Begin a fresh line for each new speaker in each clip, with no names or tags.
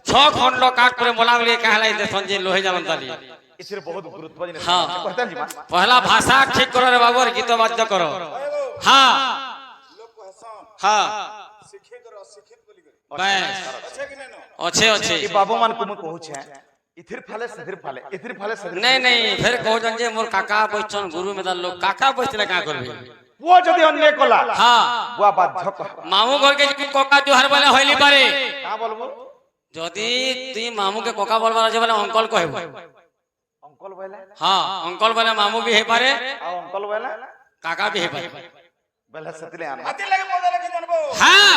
ছ খন্ড কাট করে বলা বলি কাহলাই দেশন যে লোহে জানন তালি
এর বহুত গুরুত্ব জিনিস
হ্যাঁ
করতেন জি মা
পহলা ভাষা ঠিক করো রে বাবু গীত বাদ্য করো হ্যাঁ হ্যাঁ
শিক্ষিত অশিক্ষিত বলি করে
বেশ
আছে কি না
আছে আছে
এই বাবু মান কো কହୁছে ইথির ফালে সিধির ফালে ইথির ফালে সিধির
नहीं नहीं फिर कहन जे मोर काका बचन गुरु मेदार लोग काका बचले का करबे
वो যদি অন্য কলা
हां
বুয়া বাধ্য কহ
मामू घर के जी कोका जोहार वाला होइली पारे
কা বলবো
যদি তুই মামু के कोका बोलबा আছে বলে अंकल कहबो
अंकल बोले
हां अंकल बोले मामू भी हे पारे
आ अंकल बोले
काका भी हे पारे
बोले सतले आना
হাতে লাগে মজা লাগে জানবো
हां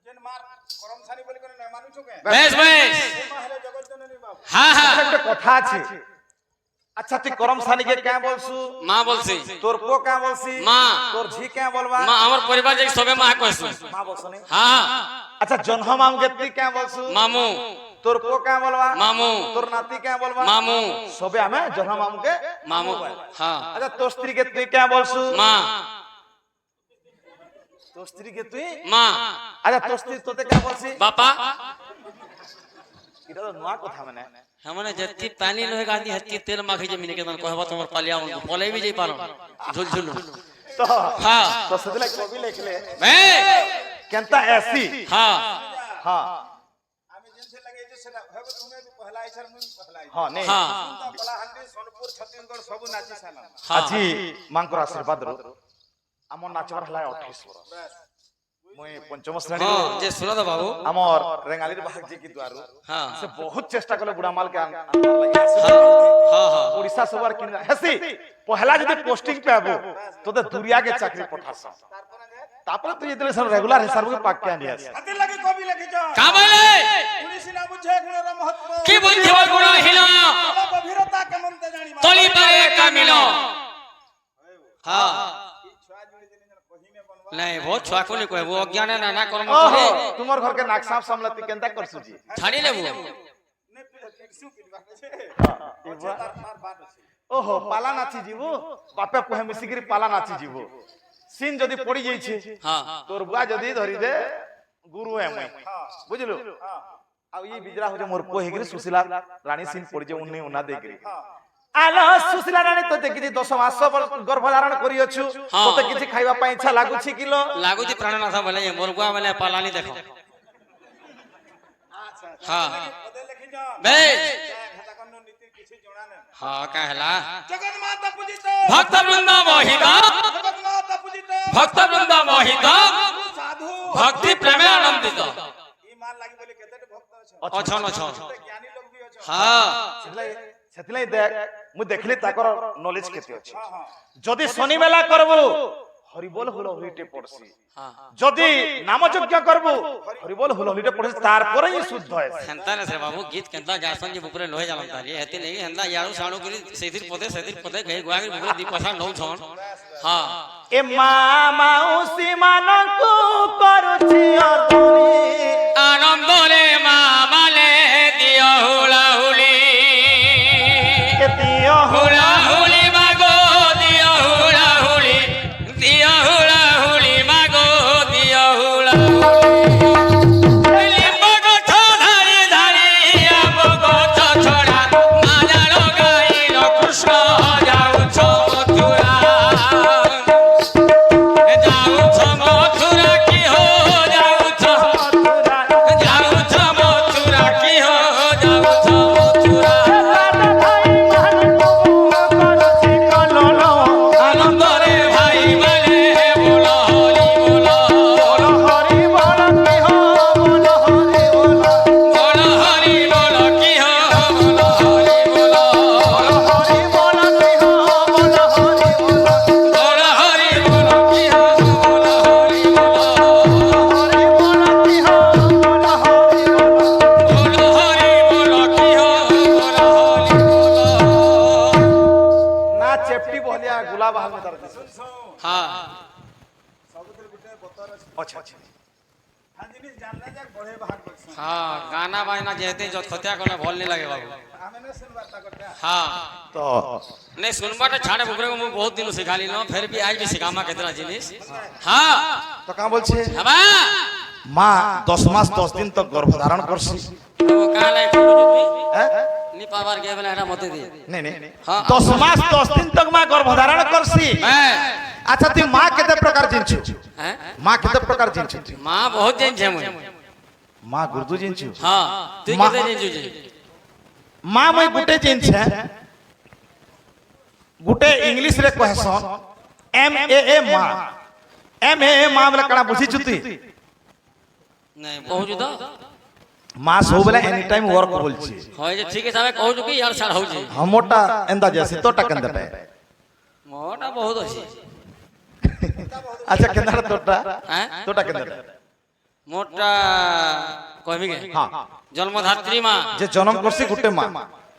যেন মার করমসানি বলি করে না মানুষ কে
बेस बेस
মাহলে জগৎ জননী বাবু
हां हां
একটা কথা আছে আচ্ছা তুই করম সানি কে কে বলছু
मां बोलसी
তোর পো কে বলছি
মা
তোর ঝি কে বলবা
मां हमर परिवार जे सबे मां कहसु
মা বলছনি
हां
আচ্ছা জন্ম মাম কে তুই কে বলছু
मामू
তোর পো কে বলবা
मामू
তোর নাতি কে বলবা
मामू
সবে আমি জন্ম মাম কে
मामू हां
আচ্ছা তোর স্ত্রী কে তুই কে বলছু
मां
তোর স্ত্রী কে তুই
मां
আচ্ছা তোর স্ত্রী তোতে কে বলছি
बापा
এটা তো নয়া কথা মানে
हमने जत्ती पानी लोहे गांधी हत्ती तेल माखी जमीन के तन कहबा तमर पालिया उनको पले भी जई पारो झुल झुल
তো
हां
তো সদলে কবি লিখলে
मैं
কেনতা এসি
हां
হ্যাঁ
আমি জিনসে লাগে যে সেটা হবে তুমি भी पहला आइसर मुई पहला आइसर
হ্যাঁ নে
हां
তো কলাহান্ডি সোনপুর ছত্তিশগড় সব নাচি সালাম
আজি মাঙ্কর আশীর্বাদ রো আমার নাচবার হলা 28 বরস
বাস
মই পঞ্চম শ্রেণী
हां जे सुनो तो बाबू
আমার রেঙ্গালির বাহাক জি কি দুয়ারু
हां
সে বহুত চেষ্টা করলে বুড়া মাল কে আনবার লাগি
हां हां
ওড়িশা সবার কিন হেসি পহলা যদি পোস্টিং পাবো তোদের দুরিয়া কে চাকরি পঠাস তারপরে তুই যেতে রেগুলার হিসাব কে পাক কে আনিয়াস
হাতে লাগে কবি লিখি যা
का बोले
পুলিশ না বুঝে গুণের মহত্ব
की बुद्धि और गुण हिलो
গভীরতা কেমন তে জানি
तोली पारे का मिलो हां
এই ছয় জুড়ে দিন কহিনে বনবা
नहीं वो छुआ को नहीं कहे वो अज्ञान है ना कर्म
ओहो
करे
তোমার ঘর কে নাকসাপ সামলাতি কেনতা করছু জি
छाड़ी लेबू
নে পিছু কিবা আছে
এবা
তার তার বাট আছে
ওহো পালা নাচি জীবু বাপে কহে মিশিগিরি পালা নাচি জীবু সিন যদি পড়ি যাইছে
हां
তোর বুয়া যদি ধরি দে গুরু এমই বুঝলু আর এই বিজরা হচ্ছে মোর পো হেগিরি সুশীলা রানী সিন পড়ি যে উন্নি উনা দেগিরি আলো সুশীলা রানী তো দেখিছি 10 মাস গর্ভধারণ করিଅছু তোতে কিছু খাইবা পাই ইচ্ছা লাগুছি কিলো
लागू जी प्राणनाथ बोले ये मोरगुआ बोले पालानी देखो
আচ্ছা
हां
ওদের লিখি যা
बे
ঘাটাকন্ন নীতি কিছু জানা না
हां कहला
জগৎ মাতা পূজিত
भक्त वृंदा मोहित
জগৎ মাতা পূজিত
भक्त वृंदा मोहित
সাধু
भक्ति प्रेमे आनंदित
ই মান লাগি বলে কেতে ভক্ত আছে
अछन अछन
জ্ঞানী লোক বি আছে
हां
সেতলাই দেখ মু দেখলি তাকর নলেজ কেতে আছে
হ্যাঁ হ্যাঁ
যদি শনি মেলা করবো হরিবোল হুলো হুইটে পড়ছি
हां
যদি নামযজ্ঞ করবো হরিবোল হুলো হুইটে পড়ছি তারপরেই শুদ্ধ হয়
হেন্তা নে বাবু গীত কেন্তা গাসন যে বুকরে লহে জালন তারি হেতি নেই হেন্তা ইয়াড়ু সাড়ু করি সেদির পদে গই গুয়া করি বুকরে দি পয়সা নউ ছন हां
এ মা মাউসি মানকু করছি অদনি
आनंद रे मामाले दियो हुला हुली
কেতিয়
हुला हुली मागो दियो हुला हुली दियो हुला हुली मागो दियो हुला हुली मगो छोधारी धारी मगो छोड़ा माला लगाइल कृष्ण जाऊ छो मथुरा जाऊ छो मथुरा की हो जाऊ छो जाऊ छो मथुरा की हो जाऊ छो मथुरा आनंद रे भाई माले बोलो हरि बोलो बोलो हरि बोलो की हो बोलो हरि बोलो बोलो हरि बोलो की हो बोलो हरि बोलो बोलो हरि बोलो की हो बोलो हरि बोलो बोलो हरि बोलो की हो बोलो हरि बोलो हरि बोलो की हो बोलो हरि बोलो बोलो हरि बोलो की हो बोलो हरि बोलो
না চেপটি বলিয়া গুলাব আহমেদ আর দিছে
हां
ସବୁଥିରେ ଗୋଟେ ବତର ଅଛି
আচ্ছা আচ্ছা
হ্যাঁ জিনিস জানলে যাক বড়ে ভাগ করছে
हां गाना बाजना जेते जो खत्या कोने भल नहीं लगे बाबू
আমি না শুনবার তা করতে
हां
তো
नहीं सुनबाटे छाड़े बुकरे को मैं बहुत दिन सिखा ली नो फिर भी आज भी सिखामा कितना जिनिस हां
তো কা বলছে
हबा
মা 10 মাস 10 দিন তক গর্ভধারণ করছি
ও কালে খুলু তুই
হ্যাঁ
নি পাবার গে বলে এটা মতে দে
नहीं नहीं
हाँ।
10 मास 10 दिन तक मां गर्भधारण करसी
হ্যাঁ
अच्छा तू मां केते प्रकार जिंचु
হ্যাঁ
मां केते प्रकार जिंचु
মা বহুত দিন ছে মুই
मां गुर्दु जिंचु
হ্যাঁ তুই
মা-
কেতে জিনছু জি
मां মই गुटे जिंछे गुटे इंग्लिश रे कहसन एम ए मां एम ए मां बोले कणा बुझी चुती
নাই পहुँचु তো
मां सब बेले एनी टाइम वर्क बोलची
হয় যে ঠিক হিসাবে কହୁছু কি ইয়ার ছাড় হউছি
हमोटा एंदा जैसे तोटा केंदा पे
মোটা বহুত আছে
अच्छा केंदा तोटा
হ্যাঁ
तोटा केंदा
মোটা কইবি কে
हां
জন্মধাত্রী মা
जे जन्म करसी गुटे मां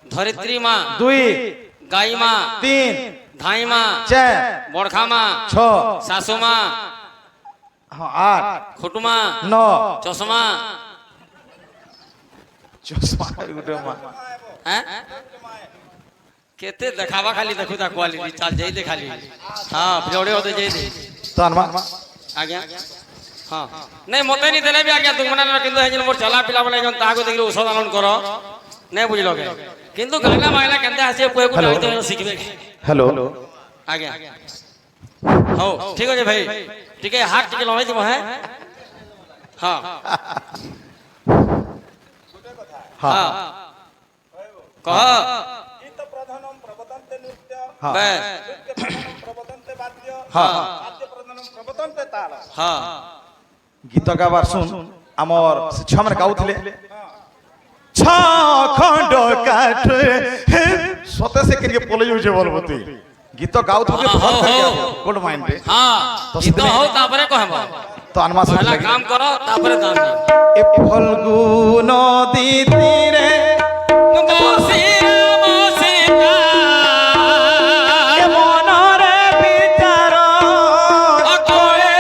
ধরিত্রী মা
दुई
গাই মা
तीन
ধাই মা
चार
বড়খা মা
6
শাশু মা
हाँ 8
খুটমা
9
চশমা
चश्मा गुटे मां
হ্যাঁ কেতে দেখাবা খালি দেখু তা কোয়ালিটি চাল যাই দে খালি হ্যাঁ ভিড়ে হতে যাই দে
तो अनमा
আজ্ঞা হ্যাঁ নাই মতে নি দেলে বি আজ্ঞা তুমি না কিন্তু হেজন মোর চলা পিলা বলে যখন তাহাকে দেখি ঔষধ আনন্দ কর নাই বুঝলো কে কিন্তু গাইলা মাইলা কেনতে আসে পুয়ে কু
Hello.
যাইতে শিখবে
हेलो
আজ্ঞা হও ঠিক আছে ভাই ঠিক আছে হাত টিকে লড়াই দিব হ্যাঁ হ্যাঁ
हाँ
হ্যাঁ কহ
गीत प्रधानम प्रबदन्ते नृत्य
हाँ
বেশ
नृत्य प्रधानम प्रबदन्ते वाद्य
हाँ
वाद्य प्रधानम प्रबदन्ते ताल
হ্যাঁ
गीत गाबार सुन आमर छुआ मैंने गाउथिले छ खंड काठ सते से करिए पले जाउछे बोलबती गीत गाउथुके
हाँ,
फोन
हाँ,
करके
हाँ।
गुड माइंड रे
হ্যাঁ
তো
গীত
সেদিনে-
হও তারপরে কহব
तो अनमा से
পহলা কাম কর তারপরে দাম দিও
ए फल्गु नदी तीरे
বসিয়া বসিয়া
ए मनरे विचार
অকলে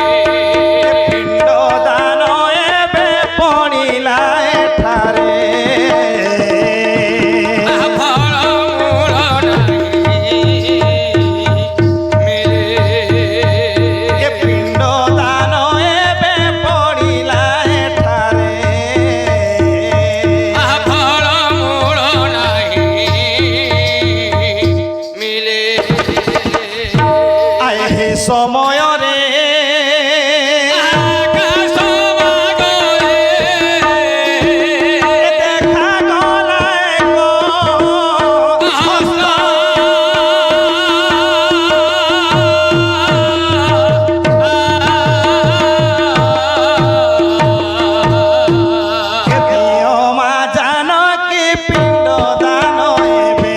पिंड दान एबे पणिला एठारे
ফল মূল নাই
ए पिंड दान एबे पणिला एठारे
ফল মূল নাই মিলে
आए हे समय रे
আকাশ মাগরে
देखा गलाए गो के दियो मा जानकी पिंड दान एबे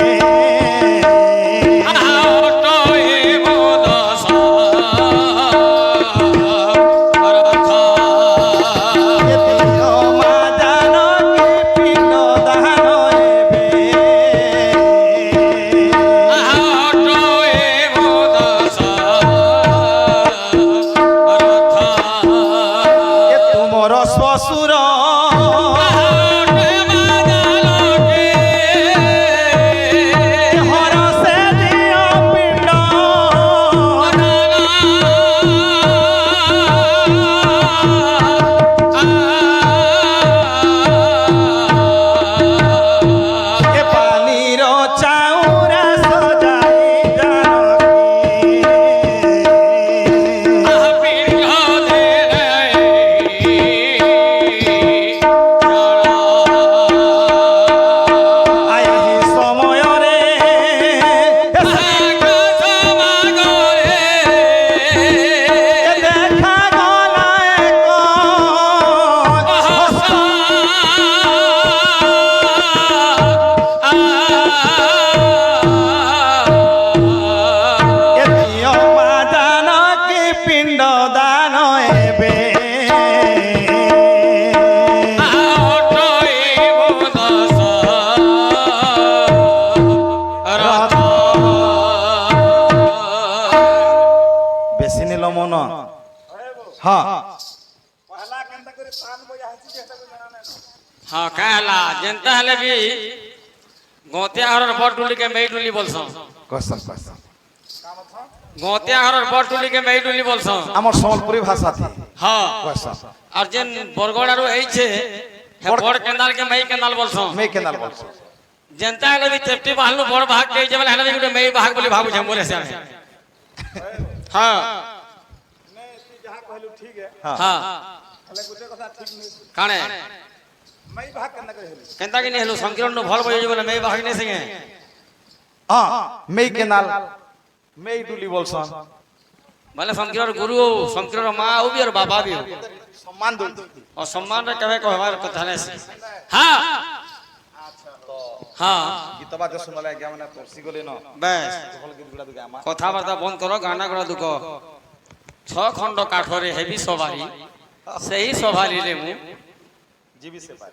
के दियो मा जानकी पिंड दान एबे के तुमर ससुर हर से दियो पिंड के पानीर चाउरा सजाई जानकी আহি সময় রে দেখা গলায় এতিও মা জানকি পিণ্ড দান এবে বেশি নিল মন হ্যাঁ
पहला केंता करे प्राण बजा हसी चेष्टा को जाना नहीं
हाँ कहला जनता हले भी गोतिया हरर बड़ टुली के मेई टुली बोलसो
क्वेश्चन क्वेश्चन
गोतिया हरर बड़ टुली के मेई टुली बोलसो
আমার সম্বলপুরি ভাষা থি
हां
क्वेश्चन
और जेन बरगड़ आरो एई छे हे बड़ केनाल के मेई केनाल बोलसो
मैं केनाल बोलছো
जनता हेले भी चेप्टी बाहलु बड़ भाग के जेबल हेले भी गुटे मेई भाग बोली भाबु छे मोरे से हां
नहीं तू जहां कहलू ठीक है
हां
हले गुटे कथा ठीक नहीं
काणे
मैं भाग करना कहलू
केनता कि नहीं हेलो संकीर्ण नो भल बजे बोले मेई भाग नहीं संगे
हां मैं केनाल मैं डुली बोलছো
बोले संकीर्ण गुरु संकीर्ण मां हो भी और बाबा भी हो
সম্মান দই
और सम्मान रे कहे कहवार कथा नहीं से हां हां
গীতবা যে শুনলে আগে মানে পড়ছি গলে ন
बस
ভাল গীত গুড়া দুগা আমা
কথাবার্তা বন্ধ করো গানা গুড়া দুক 6 খণ্ড কাঠরে হেবি সবারি সেই সবারি রে মু
জিবি সে পাই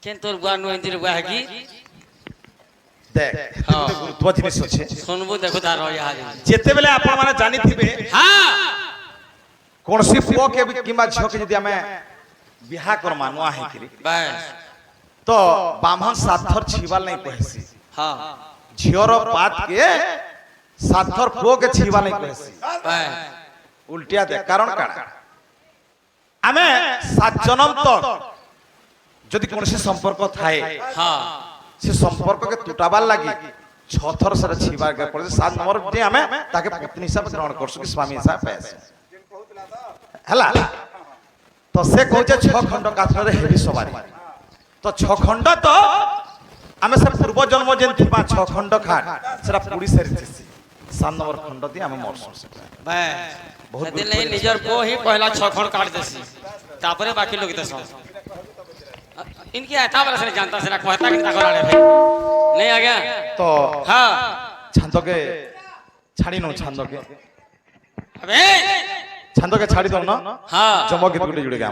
কিন্তু বুয়া নইন্দির বুয়া কি
দেখ
হ্যাঁ।
গুরুত্ব জিনিস আছে
শুনবো দেখো তার ইহারি
যেতেবেলে আপন মানে জানিথিবে
হ্যাঁ
কোনসি পুଅ কে কিংবা ঝিଅকে যদি ଆମେ বিহা করমা নুয়া ହେଇକିରି
बस
তো ব্রাহ্মণ সাতথর ছিবাল নাই কহেছি
हां
ঝিଅর পাত কে সাতথর পুଅ কে ছিবাল নাই কহেছি
बस
উল্টিয়া দে কারণ কাଣା ଆମେ সাত জনম তক যদি কোনসি সম্পর্ক থায়ে
हां
সে সম্পর্ককে তুটাবার লাগি ছথর সেটা ছিবার কে পড়ে সাত নম্বর যে আমি তাকে পত্নী হিসাবে গ্রহণ করছু কি স্বামী হিসাবে পাইছি হেলা তো সে কইছে 6 খণ্ড কাঠরে হেবি সবারি তো 6 খণ্ড তো আমি সে পূর্ব জন্ম যেন থিবা 6 খণ্ড খাট সেটা পুরি সেরিছি 7 নম্বর খণ্ড দি আমি মরছু সেটা
बस
बहुत
बहुत नहीं निजर को ही पहला 6 खंड काट देसी तापरे बाकी लोग देसो इनकी ऐठा वाला से जानता से ना कहता कि ताको लाड़े भाई नहीं आ गया
তো
हां
ছান্দকে ছাড়ি নো ছান্দকে
अबे
ছান্দকে ছাড়ি দাও না
हां
জমক গীত গুলি জুড়ে গা